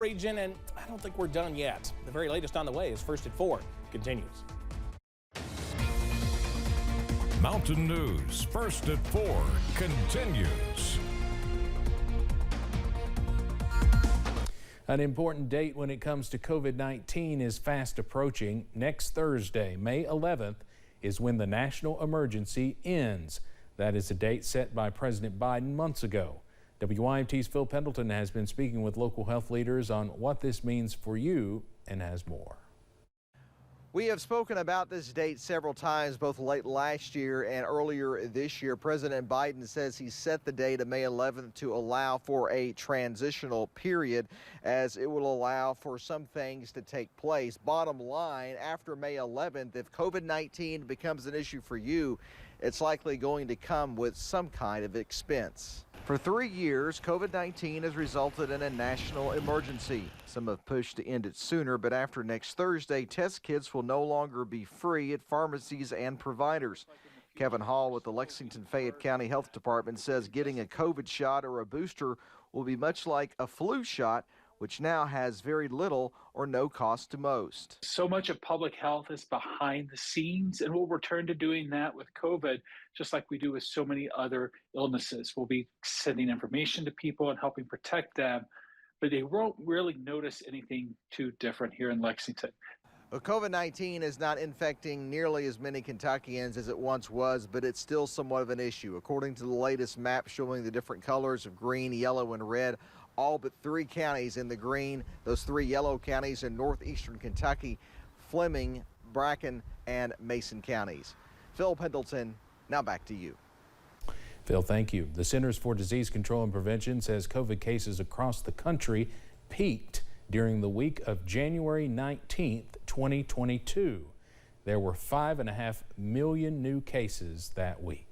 Region, and I don't think we're done yet. The very latest on the way is First at 4 continues. Mountain News First at 4 continues. An important date when it comes to COVID-19 is fast approaching. Next Thursday, May 11th, is when the national emergency ends. That is a date set by President Biden months ago. WYMT's Phil Pendleton has been speaking with local health leaders on what this means for you and has more. We have spoken about this date several times, both late last year and earlier this year. President Biden says he set the date of May 11th to allow for a transitional period, as it will allow for some things to take place. Bottom line, after May 11th, if COVID-19 becomes an issue for you, it's likely going to come with some kind of expense. For 3 years, COVID-19 has resulted in a national emergency. Some have pushed to end it sooner, but after next Thursday, test kits will no longer be free at pharmacies and providers. Kevin Hall with the Lexington Fayette County Health Department says getting a COVID shot or a booster will be much like a flu shot, which now has very little or no cost to most. So much of public health is behind the scenes, and we'll return to doing that with COVID, just like we do with so many other illnesses. We'll be sending information to people and helping protect them, but they won't really notice anything too different here in Lexington. Well, COVID-19 is not infecting nearly as many Kentuckians as it once was, but it's still somewhat of an issue. According to the latest map showing the different colors of green, yellow, and red, all but 3 counties in the green. Those 3 yellow counties in northeastern Kentucky: Fleming, Bracken, and Mason counties. Phil Pendleton, now back to you. Phil, thank you. The Centers for Disease Control and Prevention says COVID cases across the country peaked during the week of January 19th, 2022. There were 5.5 million new cases that week.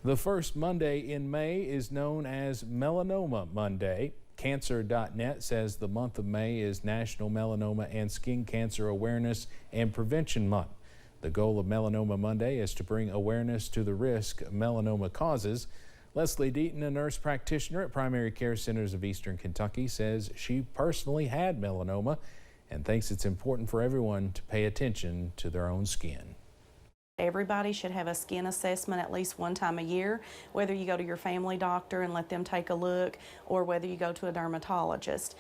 The first Monday in May is known as Melanoma Monday. Cancer.net says the month of May is National Melanoma and Skin Cancer Awareness and Prevention Month. The goal of Melanoma Monday is to bring awareness to the risk melanoma causes. Leslie Deaton, a nurse practitioner at Primary Care Centers of Eastern Kentucky, says she personally had melanoma and thinks it's important for everyone to pay attention to their own skin. Everybody should have a skin assessment at least one time a year, whether you go to your family doctor and let them take a look or whether you go to a dermatologist,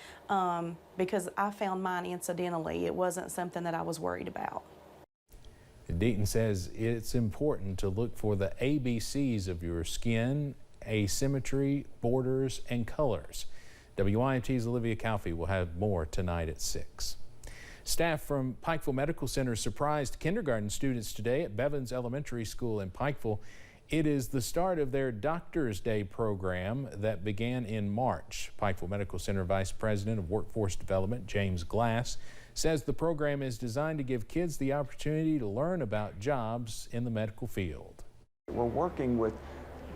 because I found mine incidentally. It wasn't something that I was worried about. Deaton says it's important to look for the ABCs of your skin: asymmetry, borders, and colors. WYMT's Olivia Calfee will have more tonight at 6. Staff from Pikeville Medical Center surprised kindergarten students today at Bevins Elementary School in Pikeville. It is the start of their Doctor's Day program that began in March. Pikeville Medical Center Vice President of Workforce Development, James Glass, says the program is designed to give kids the opportunity to learn about jobs in the medical field. We're working with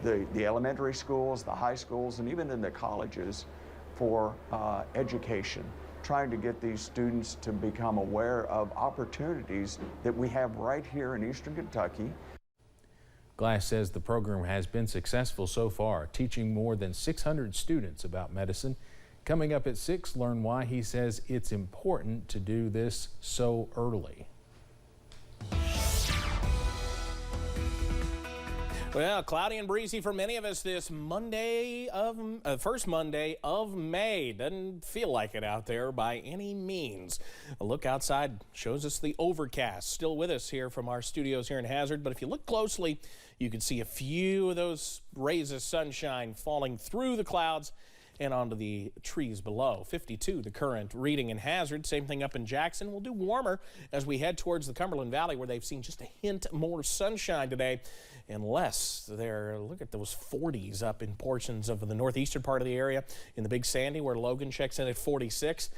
the elementary schools, the high schools, and even in the colleges for education, trying to get these students to become aware of opportunities that we have right here in Eastern Kentucky. Glass says the program has been successful so far, teaching more than 600 students about medicine. Coming up at 6, learn why he says it's important to do this so early. Well, cloudy and breezy for many of us this Monday first Monday of May. Doesn't feel like it out there by any means. A look outside shows us the overcast. Still with us here from our studios here in Hazard, but if you look closely, you can see a few of those rays of sunshine falling through the clouds and onto the trees below. 52 the current reading in Hazard. Same thing up in Jackson. We'll do warmer as we head towards the Cumberland Valley, where they've seen just a hint more sunshine today and less there. Look at those 40s up in portions of the northeastern part of the area in the Big Sandy, where Logan checks in at 46.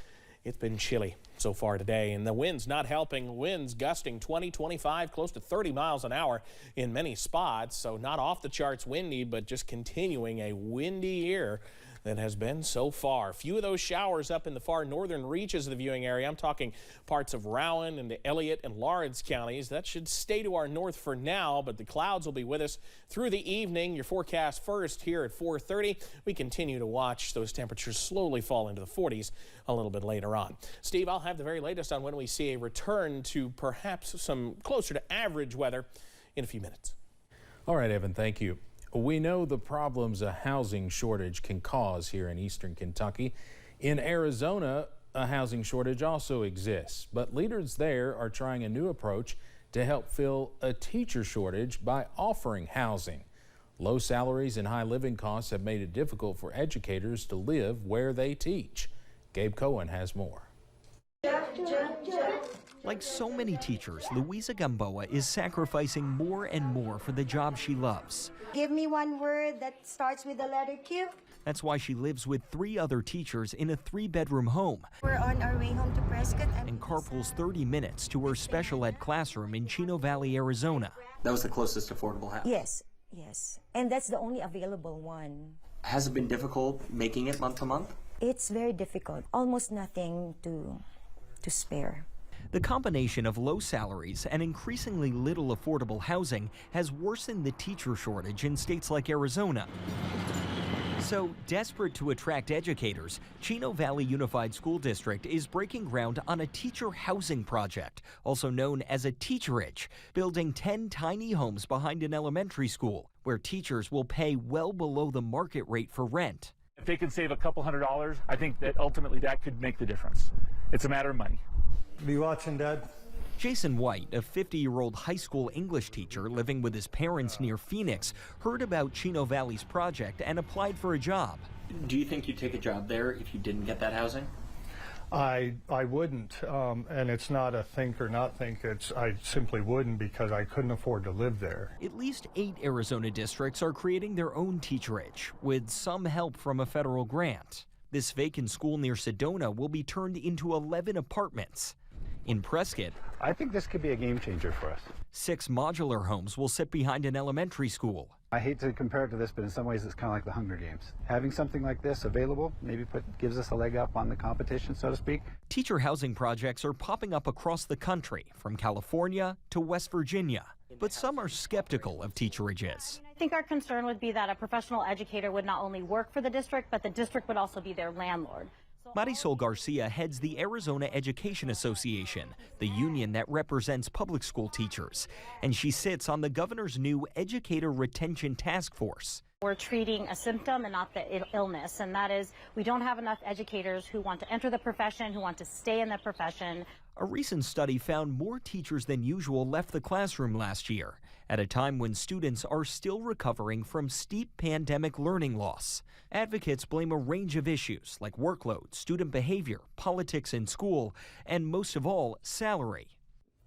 It's been chilly so far today, and the wind's not helping. Winds gusting 20, 25, close to 30 miles an hour in many spots. So not off the charts windy, but just continuing a windy year than has been so far. Few of those showers up in the far northern reaches of the viewing area. I'm talking parts of Rowan and the Elliott and Lawrence counties. That should stay to our north for now, but the clouds will be with us through the evening. Your forecast first here at 4:30. We continue to watch those temperatures slowly fall into the 40s a little bit later on. Steve, I'll have the very latest on when we see a return to perhaps some closer to average weather in a few minutes. All right, Evan, thank you. We know the problems a housing shortage can cause here in eastern Kentucky. In Arizona, a housing shortage also exists, but leaders there are trying a new approach to help fill a teacher shortage by offering housing. Low salaries and high living costs have made it difficult for educators to live where they teach. Gabe Cohen has more. Like so many teachers, Louisa Gamboa is sacrificing more and more for the job she loves. Give me one word that starts with the letter Q. That's why she lives with 3 other teachers in a 3-bedroom home. We're on our way home to Prescott. And carpools 30 minutes to her special ed classroom in Chino Valley, Arizona. That was the closest affordable house? Yes. And that's the only available one. Has it been difficult making it month to month? It's very difficult. Almost nothing to spare. The combination of low salaries and increasingly little affordable housing has worsened the teacher shortage in states like Arizona. So, desperate to attract educators, Chino Valley Unified School District is breaking ground on a teacher housing project, also known as a teacherage, building 10 tiny homes behind an elementary school, where teachers will pay well below the market rate for rent. If they can save a couple $100s, I think that ultimately that could make the difference. It's a matter of money. Be watching, Dad. Jason White, a 50-year-old high school English teacher living with his parents near Phoenix, heard about Chino Valley's project and applied for a job. Do you think you'd take a job there if you didn't get that housing? I wouldn't, and it's not a think or not think. I simply wouldn't because I couldn't afford to live there. At least 8 Arizona districts are creating their own teacherage, with some help from a federal grant. This vacant school near Sedona will be turned into 11 apartments. In Prescott, I think this could be a game changer for us. 6 modular homes will sit behind an elementary school. I hate to compare it to this, but in some ways it's kind of like the Hunger Games. Having something like this available maybe gives us a leg up on the competition, so to speak. Teacher housing projects are popping up across the country, from California to West Virginia. But some are skeptical of teacherages. I think our concern would be that a professional educator would not only work for the district, but the district would also be their landlord. Marisol Garcia heads the Arizona Education Association, the union that represents public school teachers, and she sits on the governor's new Educator Retention Task Force. We're treating a symptom and not the illness, and that is we don't have enough educators who want to enter the profession, who want to stay in the profession. A recent study found more teachers than usual left the classroom last year, at a time when students are still recovering from steep pandemic learning loss. Advocates blame a range of issues like workload, student behavior, politics in school, and most of all, salary.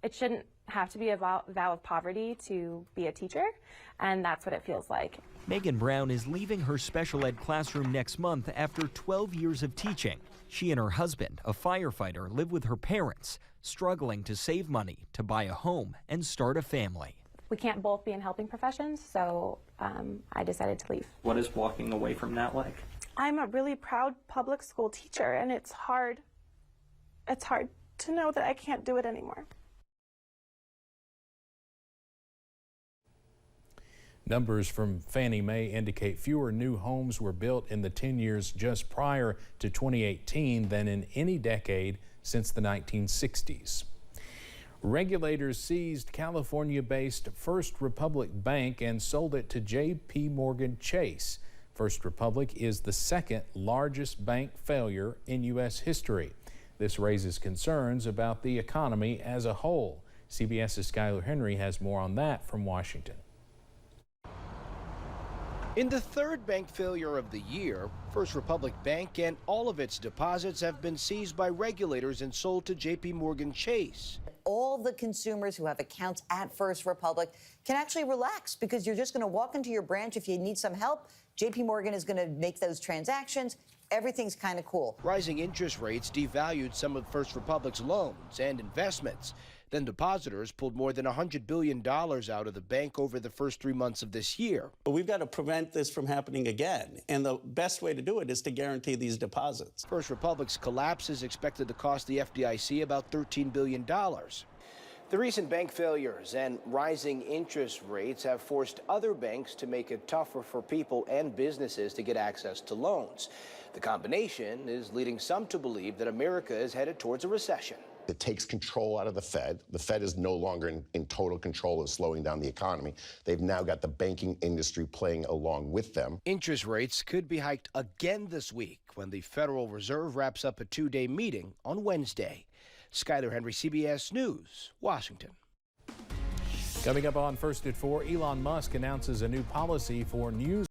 It shouldn't have to be a vow of poverty to be a teacher, and that's what it feels like. Megan Brown is leaving her special ed classroom next month after 12 years of teaching. She and her husband, a firefighter, live with her parents, struggling to save money to buy a home and start a family. We can't both be in helping professions, so I decided to leave. What is walking away from that like? I'm a really proud public school teacher, and it's hard. It's hard to know that I can't do it anymore. Numbers from Fannie Mae indicate fewer new homes were built in the 10 years just prior to 2018 than in any decade since the 1960s. Regulators seized California-based First Republic Bank and sold it to J.P. Morgan Chase. First Republic is the second largest bank failure in U.S. history. This raises concerns about the economy as a whole. CBS's Skylar Henry has more on that from Washington. In the third bank failure of the year, First Republic Bank and all of its deposits have been seized by regulators and sold to J.P. Morgan Chase. All the consumers who have accounts at First Republic can actually relax because you're just going to walk into your branch if you need some help. J.P. Morgan is going to make those transactions. Everything's kind of cool. Rising interest rates devalued some of First Republic's loans and investments. Then depositors pulled more than $100 billion out of the bank over the first 3 months of this year. But we've got to prevent this from happening again, and the best way to do it is to guarantee these deposits. First Republic's collapse is expected to cost the FDIC about $13 billion. The recent bank failures and rising interest rates have forced other banks to make it tougher for people and businesses to get access to loans. The combination is leading some to believe that America is headed towards a recession. It takes control out of the Fed. The Fed is no longer in total control of slowing down the economy. They've now got the banking industry playing along with them. Interest rates could be hiked again this week when the Federal Reserve wraps up a two-day meeting on Wednesday. Skyler Henry, CBS News, Washington. Coming up on First at 4, Elon Musk announces a new policy for news